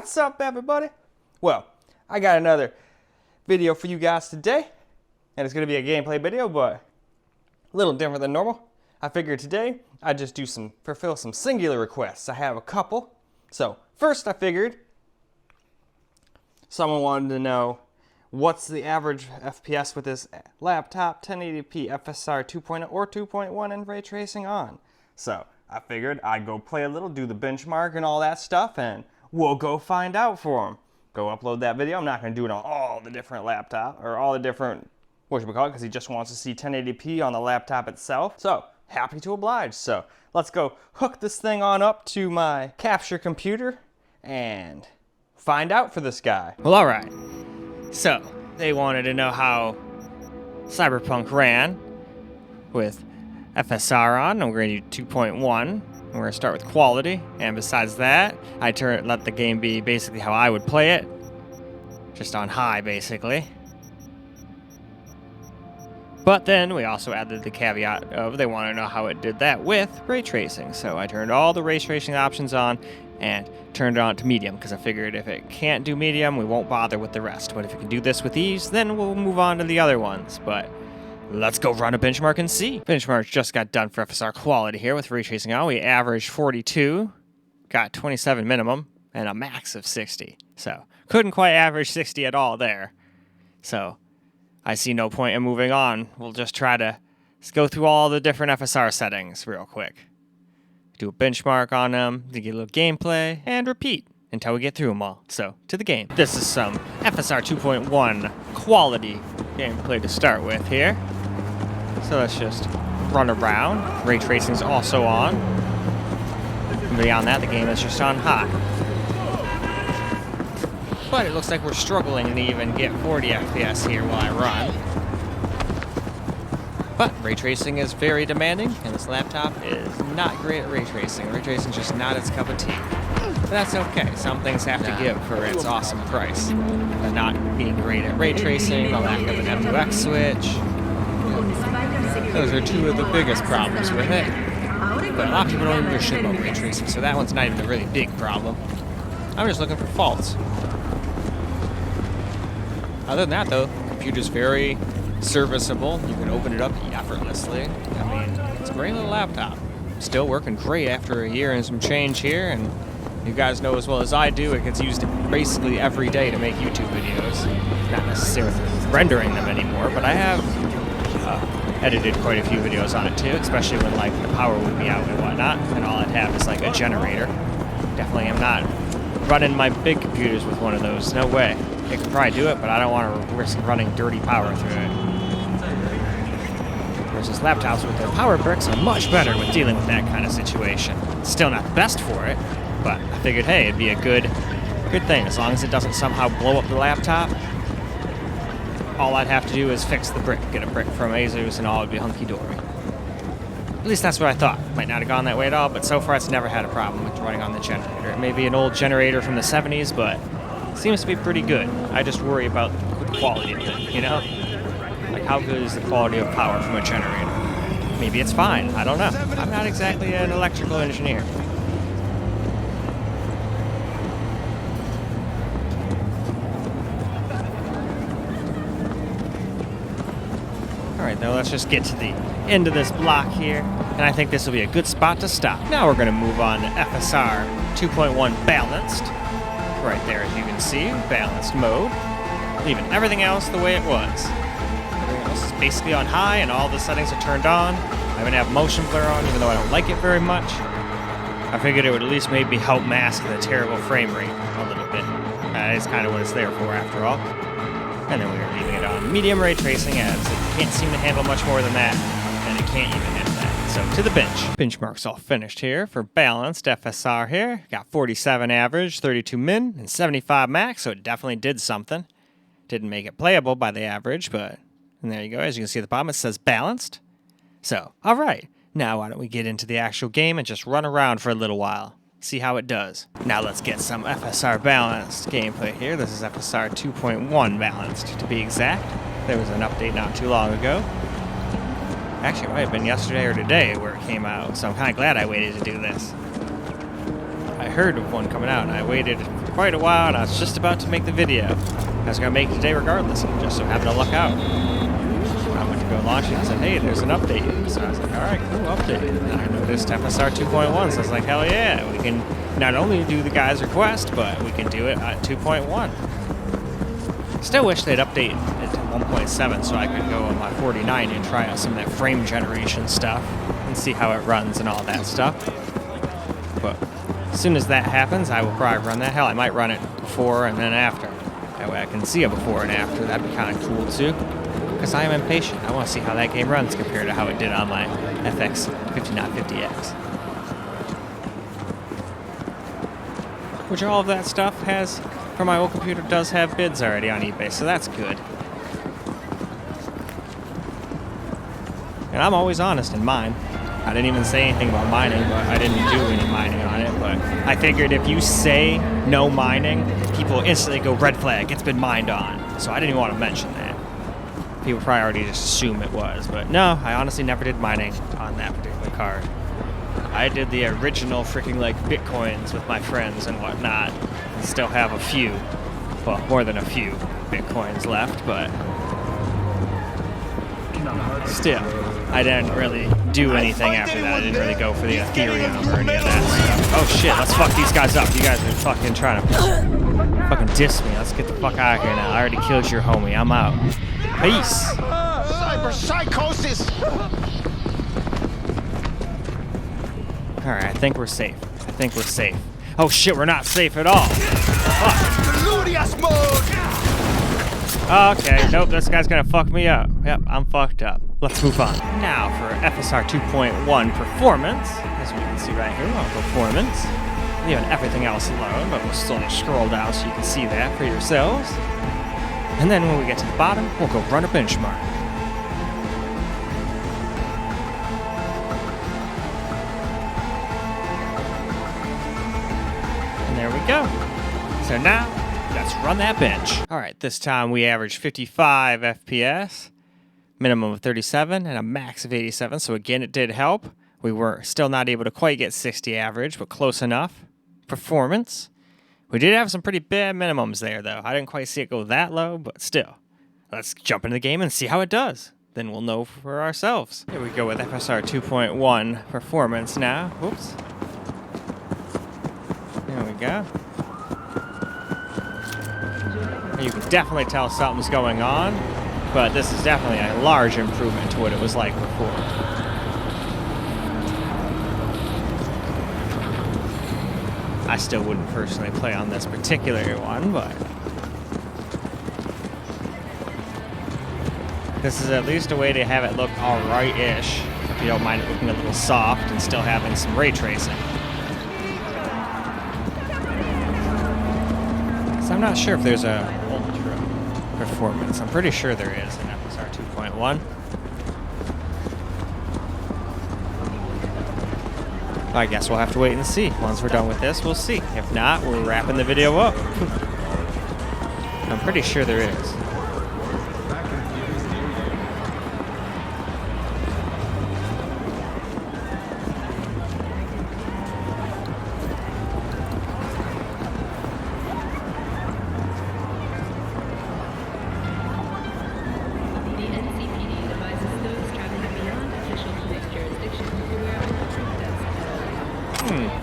What's up, everybody? Well, I got another video for you guys today, and it's going to be a gameplay video, but a little different than normal. I figured today I'd just fulfill some singular requests. I have a couple. So first, I figured someone wanted to know what's the average FPS with this laptop, 1080p FSR 2.0 or 2.1 and ray tracing on. So I figured I'd go play a little, do the benchmark and all that stuff, and we'll go find out for him. Go upload that video. I'm not going to do it on all the different laptop or all the different, because he just wants to see 1080p on the laptop itself. So happy to oblige. So let's go hook this thing on up to my capture computer and find out for this guy. Well, all right. So they wanted to know how Cyberpunk ran with FSR on, and we're going to do 2.1. We're going to start with quality, and besides that, I let the game be basically how I would play it, just on high, basically. But then we also added the caveat of they want to know how it did that with ray tracing. So I turned all the ray tracing options on and turned it on to medium, because I figured if it can't do medium, we won't bother with the rest. But if it can do this with ease, then we'll move on to the other ones. But let's go run a benchmark and see. Benchmark just got done for FSR quality here with ray tracing on. We averaged 42, got 27 minimum, and a max of 60. So couldn't quite average 60 at all there. So I see no point in moving on. We'll just try to go through all the different FSR settings real quick. Do a benchmark on them, to get a little gameplay, and repeat until we get through them all. So, to the game. This is some FSR 2.1 quality gameplay to start with here. So let's just run around. Ray tracing's also on. And beyond that, the game is just on high. But it looks like we're struggling to even get 40 FPS here while I run. But ray tracing is very demanding, and this laptop is not great at ray tracing. Ray tracing is just not its cup of tea. But that's okay. Some things have to give for its awesome price. The not being great at ray tracing, the lack of an M2X switch. Those are two of the biggest problems with it. But a lot of people don't even give a shit about ray tracing, so that one's not even a really big problem. I'm just looking for faults. Other than that, though, the computer's very serviceable. You can open it up effortlessly. I mean, it's a great little laptop. Still working great after a year and some change here, and you guys know as well as I do, it gets used basically every day to make YouTube videos. Not necessarily rendering them anymore, but I have edited quite a few videos on it too, especially when like the power would be out and whatnot, and all I'd have is like a generator. Definitely am not running my big computers with one of those. No way. It could probably do it, but I don't want to risk running dirty power through it. Versus laptops with their power bricks are much better with dealing with that kind of situation. Still not the best for it, but I figured, hey, it'd be a good thing. As long as it doesn't somehow blow up the laptop, all I'd have to do is fix the brick, get a brick from Asus, and all would be hunky-dory. At least that's what I thought. Might not have gone that way at all, but so far it's never had a problem with running on the generator. It may be an old generator from the 70s, but it seems to be pretty good. I just worry about the quality of it, you know? Like, how good is the quality of power from a generator? Maybe it's fine. I don't know. I'm not exactly an electrical engineer. Alright, now let's just get to the end of this block here, and I think this will be a good spot to stop. Now we're going to move on to FSR 2.1 Balanced. Right there, as you can see, balanced mode. Leaving everything else the way it was. Everything else is basically on high, and all the settings are turned on. I even have motion blur on, even though I don't like it very much. I figured it would at least maybe help mask the terrible frame rate a little bit. That is kind of what it's there for, after all. And then we are leaving it on medium ray tracing, as it can't seem to handle much more than that, and it can't even handle that. So to the bench. Benchmark's all finished here for balanced FSR here. Got 47 average, 32 min, and 75 max, so it definitely did something. Didn't make it playable by the average, but and there you go. As you can see at the bottom, it says balanced. So, all right. Now why don't we get into the actual game and just run around for a little while. See how it does. Now let's get some FSR Balanced gameplay here. This is FSR 2.1 Balanced, to be exact. There was an update not too long ago. Actually, it might have been yesterday or today where it came out, so I'm kind of glad I waited to do this. I heard of one coming out, and I waited quite a while, and I was just about to make the video. I was going to make it today regardless, and just so happened to luck out. I went to go launch it and said, hey, there's an update. So I was like, all right, cool, update. And I noticed FSR 2.1, so I was like, hell yeah, we can not only do the guy's request, but we can do it at 2.1. Still wish they'd update it to 1.7 so I could go on my 4090 and try out some of that frame generation stuff and see how it runs and all that stuff. But as soon as that happens, I will probably run that. Hell, I might run it before and then after. That way I can see a before and after. That'd be kind of cool too. Because I am impatient. I want to see how that game runs compared to how it did on my FX 5950X. Which all of that stuff has, for my old computer, does have bids already on eBay, so that's good. And I'm always honest in mine. I didn't even say anything about mining, but I didn't do any mining on it. But I figured if you say no mining, people instantly go red flag, it's been mined on. So I didn't even want to mention that. People probably already just assume it was. But no, I honestly never did mining on that particular card. I did the original freaking like Bitcoins with my friends and whatnot. And still have a few, well, more than a few Bitcoins left, but still, I didn't really do anything after that. I didn't really go for the Ethereum or any of that stuff. Oh shit, let's fuck these guys up. You guys are fucking trying to fucking diss me. Let's get the fuck out of here now. I already killed your homie. I'm out. Peace. Cyber psychosis. Alright, I think we're safe. I think we're safe. Oh shit, we're not safe at all. Fuck. Glorious mode. Okay, nope, this guy's gonna fuck me up. Yep, I'm fucked up. Let's move on. Now for FSR 2.1 Performance. As we can see right here, we're on Performance. Leaving everything else alone, but we'll still scroll down so you can see that for yourselves. And then when we get to the bottom, we'll go run a benchmark. And there we go. So now, let's run that bench. All right, this time we averaged 55 FPS, minimum of 37, and a max of 87. So again, it did help. We were still not able to quite get 60 average, but close enough. Performance. We did have some pretty bad minimums there, though. I didn't quite see it go that low, but still. Let's jump into the game and see how it does. Then we'll know for ourselves. Here we go with FSR 2.1 Performance now. Whoops. There we go. You can definitely tell something's going on, but this is definitely a large improvement to what it was like before. I still wouldn't personally play on this particular one, but this is at least a way to have it look alright-ish, if you don't mind it looking a little soft and still having some ray tracing. So I'm not sure if there's a Ultra Performance. I'm pretty sure there is in FSR 2.1. I guess we'll have to wait and see. Once we're done with this, we'll see. If not, we're wrapping the video up. I'm pretty sure there is.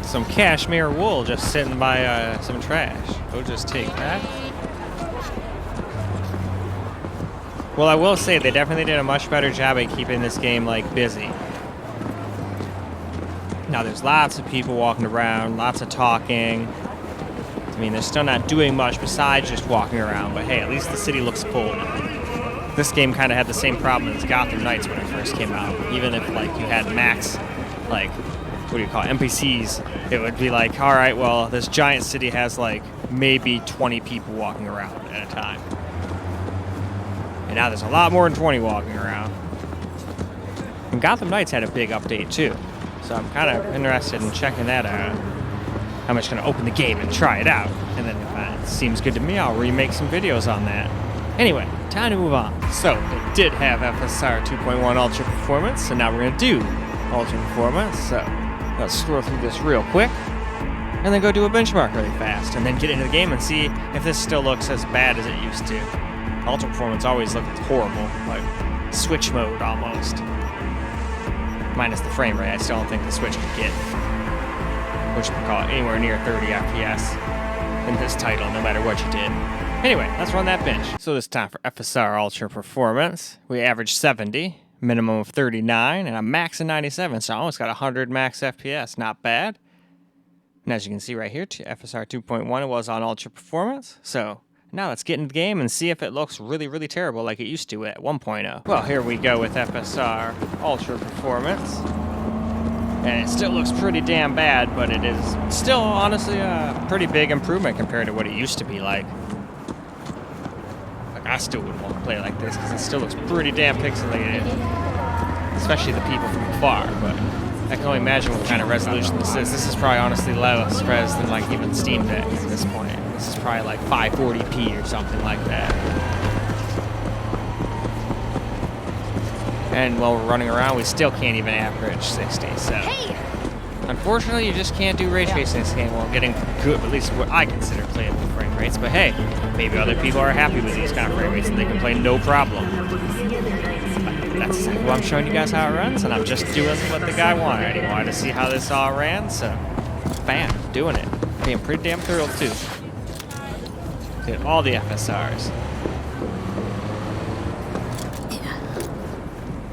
Some cashmere wool just sitting by some trash. We'll just take that. Well, I will say they definitely did a much better job at keeping this game like busy. Now there's lots of people walking around, lots of talking. I mean, they're still not doing much besides just walking around, but hey, at least the city looks full. This game kind of had the same problem as Gotham Knights when it first came out. Even if like you had max, like, what do you call it, NPCs, it would be like, all right, well, this giant city has like maybe 20 people walking around at a time. And now there's a lot more than 20 walking around. And Gotham Knights had a big update too. So I'm kind of interested in checking that out. I'm just going to open the game and try it out. And then if it seems good to me, I'll remake some videos on that. Anyway, time to move on. So it did have FSR 2.1 Ultra Performance, so now we're going to do Ultra Performance. So let's scroll through this real quick. And and then go do a benchmark really fast, and then get into the game and see if this still looks as bad as it used to. Ultra Performance always looked horrible, like Switch mode almost. Minus the frame rate, I still don't think the Switch could get, anywhere near 30 FPS in this title, no matter what you did. Anyway, let's run that bench. So this time for FSR Ultra Performance, we averaged 70, minimum of 39, and a max of 97, so I almost got 100 max FPS, not bad. And as you can see right here, FSR 2.1 it was on Ultra Performance. So now let's get into the game and see if it looks really, really terrible like it used to at 1.0. Well, here we go with FSR Ultra Performance. And it still looks pretty damn bad, but it is still honestly a pretty big improvement compared to what it used to be like. I still wouldn't want to play like this because it still looks pretty damn pixelated. Especially the people from afar, but I can only imagine what kind of resolution this is. This is probably honestly less res than like even Steam Deck at this point. This is probably like 540p or something like that. And while we're running around, we still can't even average 60, so... Hey! Unfortunately, you just can't do ray tracing in this game while getting good, at least what I consider playable frame rates. But hey, maybe other people are happy with these kind of frame rates and they can play no problem. But that's exactly why I'm showing you guys how it runs, and I'm just doing what the guy wanted. He wanted to see how this all ran, so bam, doing it. Being pretty damn thrilled too. Did all the FSRs.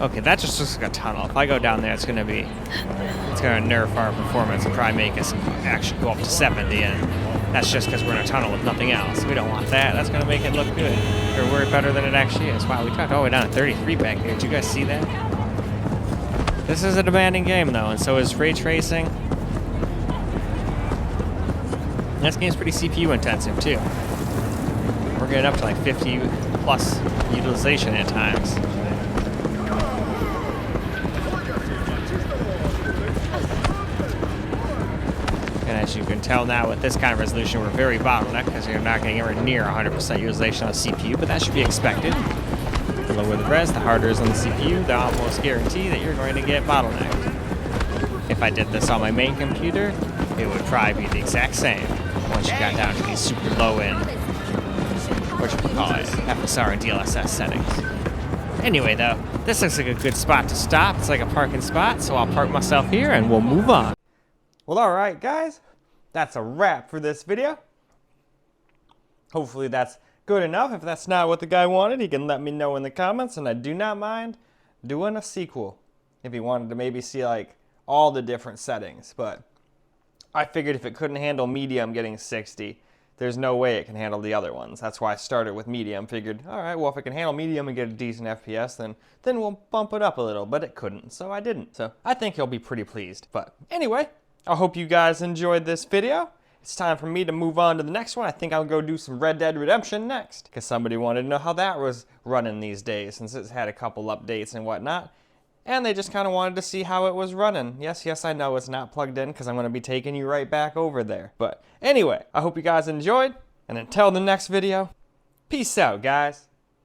Okay, that just looks like a tunnel. If I go down there, it's gonna nerf our performance and probably make us actually go up to 70, and that's just because we're in a tunnel with nothing else. We don't want that. That's gonna make it look good. We're better than it actually is. Wow, we got all the way down to 33 back here. Did you guys see that? This is a demanding game though, and so is ray tracing. This game's pretty CPU intensive too. We're getting up to like 50 plus utilization at times. As you can tell now, with this kind of resolution, we're very bottlenecked because you're not getting anywhere near 100% utilization on the CPU, but that should be expected. The lower the res, the harder it is on the CPU, the almost guarantee that you're going to get bottlenecked. If I did this on my main computer, it would probably be the exact same once you got down to these super low-end, FSR and DLSS settings. Anyway, though, this looks like a good spot to stop. It's like a parking spot, so I'll park myself here and we'll move on. Well, alright guys, that's a wrap for this video. Hopefully that's good enough. If that's not what the guy wanted, he can let me know in the comments, and I do not mind doing a sequel if he wanted to maybe see like all the different settings. But I figured if it couldn't handle medium getting 60, there's no way it can handle the other ones. That's why I started with medium. Figured, alright, well if it can handle medium and get a decent FPS, then we'll bump it up a little, but it couldn't, so I didn't. So I think he'll be pretty pleased. But anyway, I hope you guys enjoyed this video. It's time for me to move on to the next one. I think I'll go do some Red Dead Redemption next, because somebody wanted to know how that was running these days, since it's had a couple updates and whatnot. And they just kind of wanted to see how it was running. Yes, I know it's not plugged in, because I'm going to be taking you right back over there. But anyway, I hope you guys enjoyed, and until the next video, peace out, guys.